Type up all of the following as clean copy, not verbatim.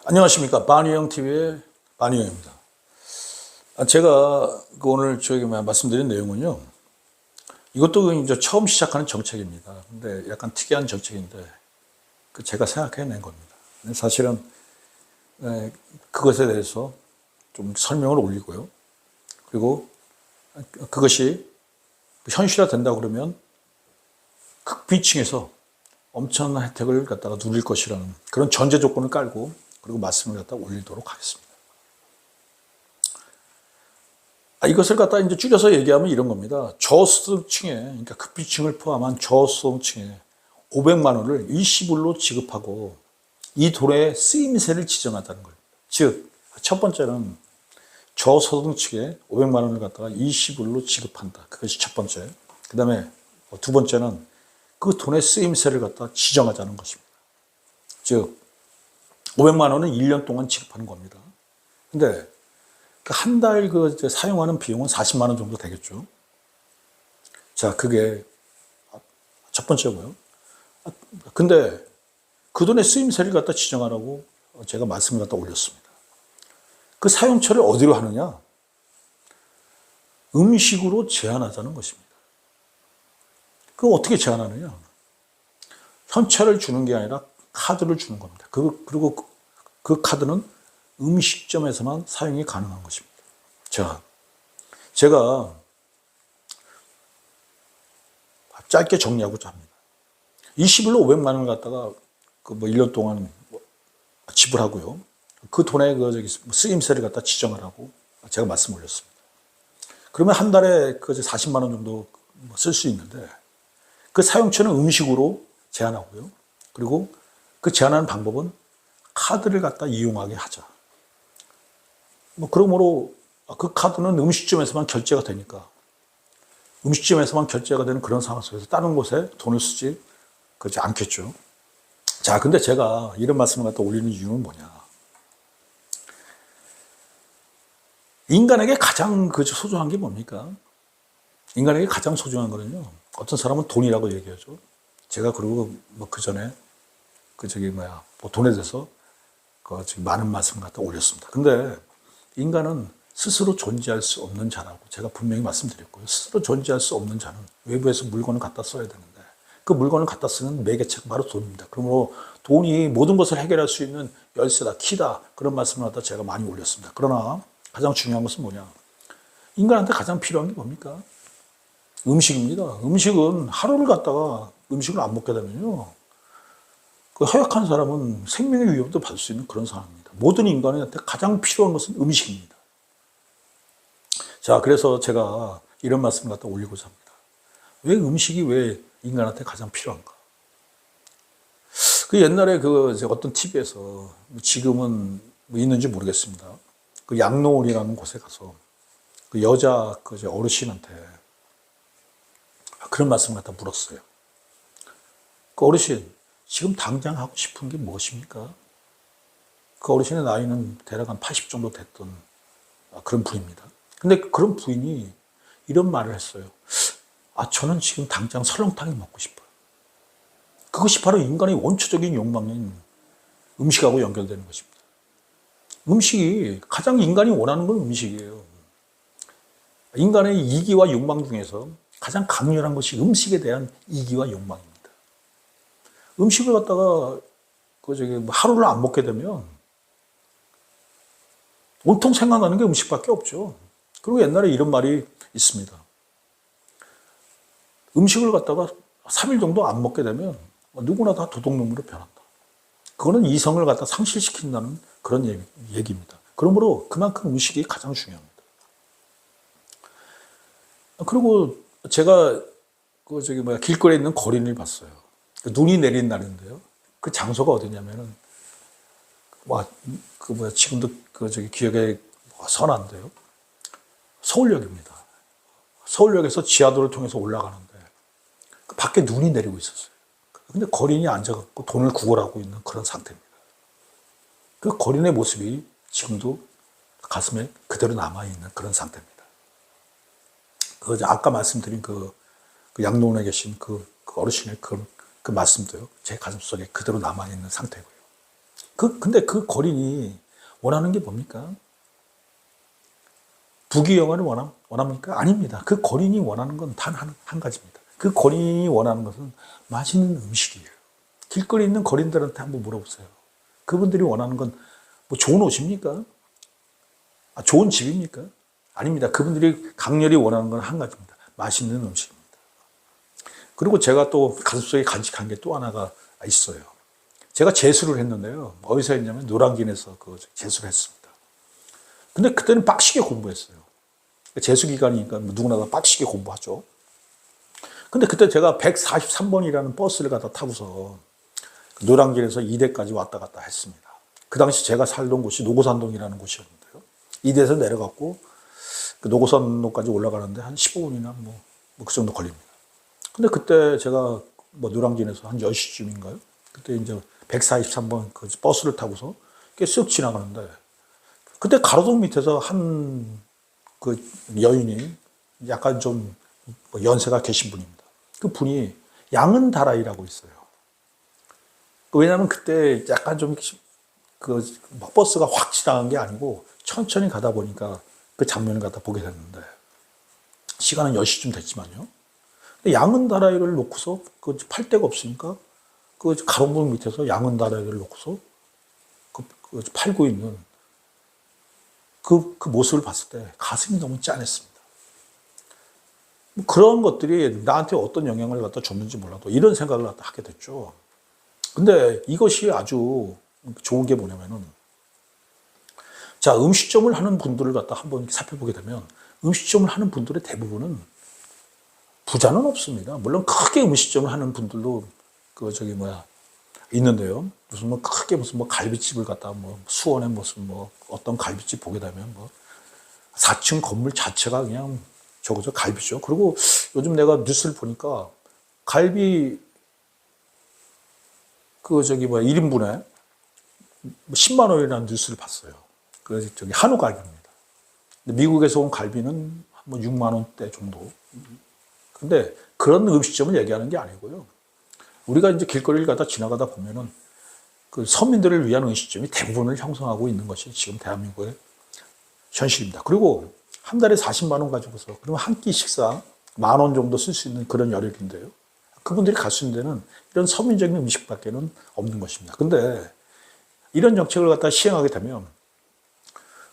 안녕하십니까. 바니형TV의 바니형입니다. 제가 오늘 말씀드린 내용은요, 이것도 이제 처음 시작하는 정책입니다. 근데 약간 특이한 정책인데, 제가 생각해낸 겁니다. 사실은 그것에 대해서 좀 설명을 올리고요. 그리고 그것이 현실화 된다 그러면 극비층에서 엄청난 혜택을 갖다가 누릴 것이라는 그런 전제 조건을 깔고 그리고 말씀을 갖다 올리도록 하겠습니다. 이것을 갖다 이제 줄여서 얘기하면 이런 겁니다. 저소득층에, 그러니까 극비층을 포함한 저소득층에 500만 원을 일시불로 지급하고 이 돈의 쓰임새를 지정하자는 거예요. 즉, 첫 번째는 저소득층에 500만 원을 갖다가 일시불로 지급한다. 그것이 첫 번째. 그 다음에 두 번째는 그 돈의 쓰임새를 갖다 지정하자는 것입니다. 즉, 500만 원은 1년 동안 지급하는 겁니다. 근데 한 달 사용하는 비용은 40만 원 정도 되겠죠. 자, 그게 첫 번째고요. 근데 그 돈의 쓰임새를 갖다 지정하라고 제가 말씀을 갖다 올렸습니다. 그 사용처를 어디로 하느냐? 음식으로 제한하자는 것입니다. 그거 어떻게 제한하느냐? 현찰을 주는 게 아니라 카드를 주는 겁니다. 그리고 그 카드는 음식점에서만 사용이 가능한 것입니다. 자, 제가 짧게 정리하고자 합니다. 일시불로 500만 원을 갖다가 1년 동안 지불하고요. 그 돈에 쓰임새를 갖다 지정하라고 제가 말씀 올렸습니다. 그러면 한 달에 40만 원 정도 쓸 수 있는데 그 사용처는 음식으로 제한하고요. 그리고 그 제한하는 방법은 카드를 갖다 이용하게 하자. 그러므로 그 카드는 음식점에서만 결제가 되니까 음식점에서만 결제가 되는 그런 상황 속에서 다른 곳에 돈을 쓰지 그렇지 않겠죠. 자, 근데 제가 이런 말씀을 갖다 올리는 이유는 뭐냐? 인간에게 가장 소중한 게 뭡니까? 인간에게 가장 소중한 거는요. 어떤 사람은 돈이라고 얘기하죠. 제가 그리고 그 전에 돈에 대해서 많은 말씀을 갖다 올렸습니다. 근데 인간은 스스로 존재할 수 없는 자라고 제가 분명히 말씀드렸고요. 스스로 존재할 수 없는 자는 외부에서 물건을 갖다 써야 되는데 그 물건을 갖다 쓰는 매개체가 바로 돈입니다. 그러므로 돈이 모든 것을 해결할 수 있는 열쇠다, 키다, 그런 말씀을 갖다 제가 많이 올렸습니다. 그러나 가장 중요한 것은 뭐냐? 인간한테 가장 필요한 게 뭡니까? 음식입니다. 음식은 하루를 갖다가 음식을 안 먹게 되면요. 허약한 사람은 생명의 위협도 받을 수 있는 그런 상황입니다. 모든 인간한테 가장 필요한 것은 음식입니다. 자, 그래서 제가 이런 말씀을 갖다 올리고자 합니다. 왜 음식이 왜 인간한테 가장 필요한가? 옛날에 어떤 TV에서 지금은 있는지 모르겠습니다. 양로원이라는 곳에 가서 여자 어르신한테 그런 말씀을 갖다 물었어요. 어르신, 지금 당장 하고 싶은 게 무엇입니까? 그 어르신의 나이는 대략 한 80 정도 됐던 그런 부인입니다. 근데 그런 부인이 이런 말을 했어요. 저는 지금 당장 설렁탕이 먹고 싶어요. 그것이 바로 인간의 원초적인 욕망인 음식하고 연결되는 것입니다. 음식이 가장 인간이 원하는 건 음식이에요. 인간의 이기와 욕망 중에서 가장 강렬한 것이 음식에 대한 이기와 욕망입니다. 음식을 갖다가 하루를 안 먹게 되면 온통 생각나는 게 음식밖에 없죠. 그리고 옛날에 이런 말이 있습니다. 음식을 갖다가 3일 정도 안 먹게 되면 누구나 다 도둑놈으로 변한다. 그거는 이성을 갖다 상실시킨다는 그런 얘기입니다. 그러므로 그만큼 음식이 가장 중요합니다. 그리고 제가 길거리에 있는 거린을 봤어요. 눈이 내린 날인데요. 그 장소가 어디냐면은, 지금도 기억에 선한데요. 서울역입니다. 서울역에서 지하도를 통해서 올라가는데 그 밖에 눈이 내리고 있었어요. 근데 거린이 앉아갖고 돈을 구걸하고 있는 그런 상태입니다. 그 거린의 모습이 지금도 가슴에 그대로 남아있는 그런 상태입니다. 아까 말씀드린 그 양로원에 계신 그 어르신의 그 말씀도요, 제 가슴속에 그대로 남아있는 상태고요. 근데 그 거린이 원하는 게 뭡니까? 부귀영화를 원합니까? 아닙니다. 그 거린이 원하는 건 단 한 가지입니다. 그 거린이 원하는 것은 맛있는 음식이에요. 길거리에 있는 거린들한테 한번 물어보세요. 그분들이 원하는 건 뭐 좋은 옷입니까? 좋은 집입니까? 아닙니다. 그분들이 강렬히 원하는 건 한 가지입니다. 맛있는 음식입니다. 그리고 제가 또 가슴속에 간직한 게 또 하나가 있어요. 제가 재수를 했는데요. 어디서 했냐면 노량진에서 그 재수를 했습니다. 근데 그때는 빡시게 공부했어요. 재수 기간이니까 누구나 다 빡시게 공부하죠. 근데 그때 제가 143번이라는 버스를 갖다 타고서 노량진에서 이대까지 왔다 갔다 했습니다. 그 당시 제가 살던 곳이 노고산동이라는 곳이었는데요. 이대에서 내려갔고 그 노고산동까지 올라가는데 한 15분이나 그 정도 걸립니다. 근데 그때 제가 노량진에서 한 10시쯤인가요? 그때 이제 143번 그 버스를 타고서 쓱 지나가는데 그때 가로등 밑에서 한 그 여인이 약간 좀 연세가 계신 분입니다. 그 분이 양은다라이라고 있어요. 왜냐하면 그때 약간 좀 버스가 확 지나간 게 아니고 천천히 가다 보니까 그 장면을 갖다 보게 됐는데 시간은 10시쯤 됐지만요. 양은다라이를 놓고서 팔 데가 없으니까 그 가로등 밑에서 양은다라이를 놓고서 팔고 있는 그 모습을 봤을 때 가슴이 너무 짠했습니다. 그런 것들이 나한테 어떤 영향을 갖다 줬는지 몰라도 이런 생각을 갖다 하게 됐죠. 근데 이것이 아주 좋은 게 뭐냐면은, 자, 음식점을 하는 분들을 갖다 한번 살펴보게 되면 음식점을 하는 분들의 대부분은 부자는 없습니다. 물론 크게 음식점을 하는 분들도 있는데요. 무슨 크게 무슨 갈비집을 갖다 수원에 무슨 어떤 갈비집 보게 되면 4층 건물 자체가 그냥 저거저 갈비죠. 그리고 요즘 내가 뉴스를 보니까 갈비 1인분에 10만 원이라는 뉴스를 봤어요. 한우 갈비입니다. 미국에서 온 갈비는 6만 원대 정도. 근데 그런 음식점을 얘기하는 게 아니고요. 우리가 이제 길거리를 가다 지나가다 보면은 그 서민들을 위한 음식점이 대부분을 형성하고 있는 것이 지금 대한민국의 현실입니다. 그리고 한 달에 40만 원 가지고서 그러면 한 끼 식사 10,000원 정도 쓸 수 있는 그런 여력인데요. 그분들이 갈 수 있는 데는 이런 서민적인 음식밖에는 없는 것입니다. 근데 이런 정책을 갖다 시행하게 되면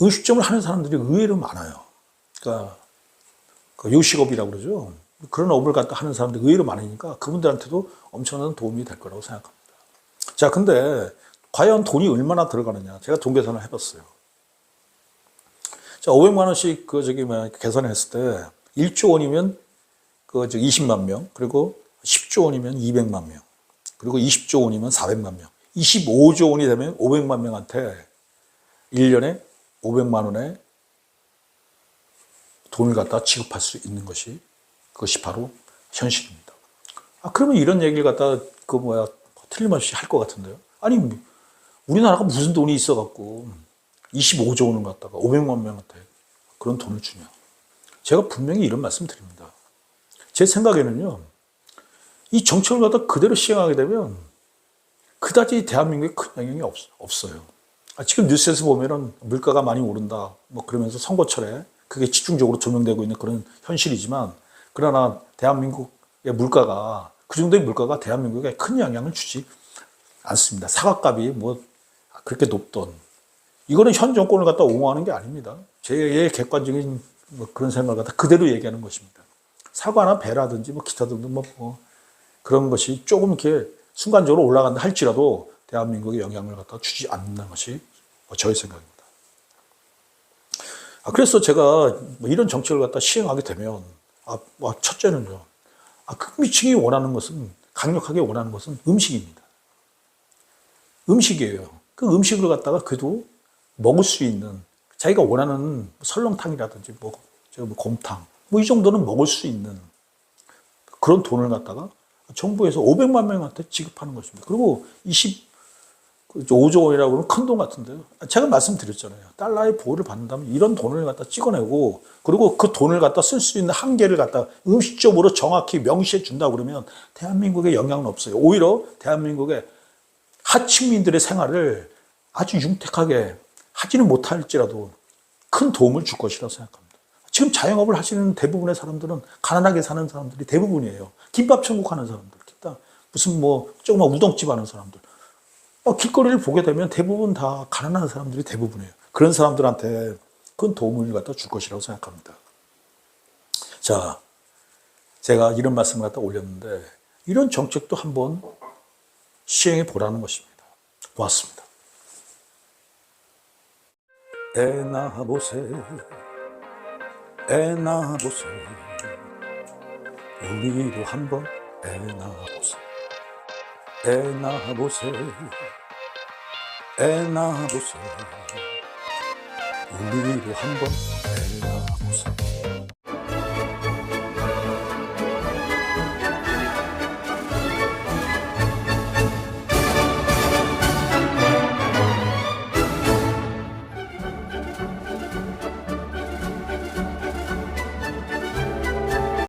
음식점을 하는 사람들이 의외로 많아요. 그러니까 요식업이라고 그러죠. 그런 업을 갖다 하는 사람들이 의외로 많으니까 그분들한테도 엄청난 도움이 될 거라고 생각합니다. 자, 근데 과연 돈이 얼마나 들어가느냐. 제가 돈 계산을 해봤어요. 자, 500만 원씩 계산했을 때 1조 원이면 20만 명, 그리고 10조 원이면 200만 명, 그리고 20조 원이면 400만 명, 25조 원이 되면 500만 명한테 1년에 500만 원의 돈을 갖다 지급할 수 있는 그것이 바로 현실입니다. 그러면 이런 얘기를 갖다 틀림없이 할 것 같은데요. 아니, 우리나라가 무슨 돈이 있어갖고 25조 원을 갖다가 500만 명한테 그런 돈을 주냐. 제가 분명히 이런 말씀 드립니다. 제 생각에는요, 이 정책을 갖다 그대로 시행하게 되면 그다지 대한민국에 큰 영향이 없어요. 지금 뉴스에서 보면은 물가가 많이 오른다, 그러면서 선거철에 그게 집중적으로 조명되고 있는 그런 현실이지만, 그러나 대한민국의 물가가, 그 정도의 물가가 대한민국에 큰 영향을 주지 않습니다. 사과값이 그렇게 높던. 이거는 현 정권을 갖다 옹호하는 게 아닙니다. 제 객관적인 그런 생각을 갖다 그대로 얘기하는 것입니다. 사과나 배라든지 기타 등등 그런 것이 조금 이렇게 순간적으로 올라간다 할지라도 대한민국에 영향을 갖다 주지 않는 것이 저의 생각입니다. 그래서 제가 이런 정책을 갖다 시행하게 되면, 첫째는요, 극미층이 원하는 것은, 강력하게 원하는 것은 음식입니다. 음식이에요. 그 음식을 갖다가 그래도 먹을 수 있는, 자기가 원하는 설렁탕이라든지 곰탕, 뭐 이 정도는 먹을 수 있는 그런 돈을 갖다가 정부에서 500만 명한테 지급하는 것입니다. 그리고 5조 원이라고 하면 큰 돈 같은데요. 제가 말씀드렸잖아요. 달러의 보호를 받는다면 이런 돈을 갖다 찍어내고, 그리고 그 돈을 갖다 쓸 수 있는 한계를 갖다 음식적으로 정확히 명시해 준다 그러면 대한민국에 영향은 없어요. 오히려 대한민국의 하층민들의 생활을 아주 윤택하게 하지는 못할지라도 큰 도움을 줄 것이라고 생각합니다. 지금 자영업을 하시는 대부분의 사람들은 가난하게 사는 사람들이 대부분이에요. 김밥 천국 하는 사람들, 무슨 뭐 조그만 우동집 하는 사람들. 길거리를 보게 되면 대부분 다 가난한 사람들이 대부분이에요. 그런 사람들한테 큰 도움을 갖다 줄 것이라고 생각합니다. 자, 제가 이런 말씀을 갖다 올렸는데 이런 정책도 한번 시행해 보라는 것입니다. 고맙습니다. 애 낳아보세, 애 낳아보세, 우리도 한번 애 낳아보세, 애 낳아보세, 애 낳아보세, 우리도 한번 애 낳아보세.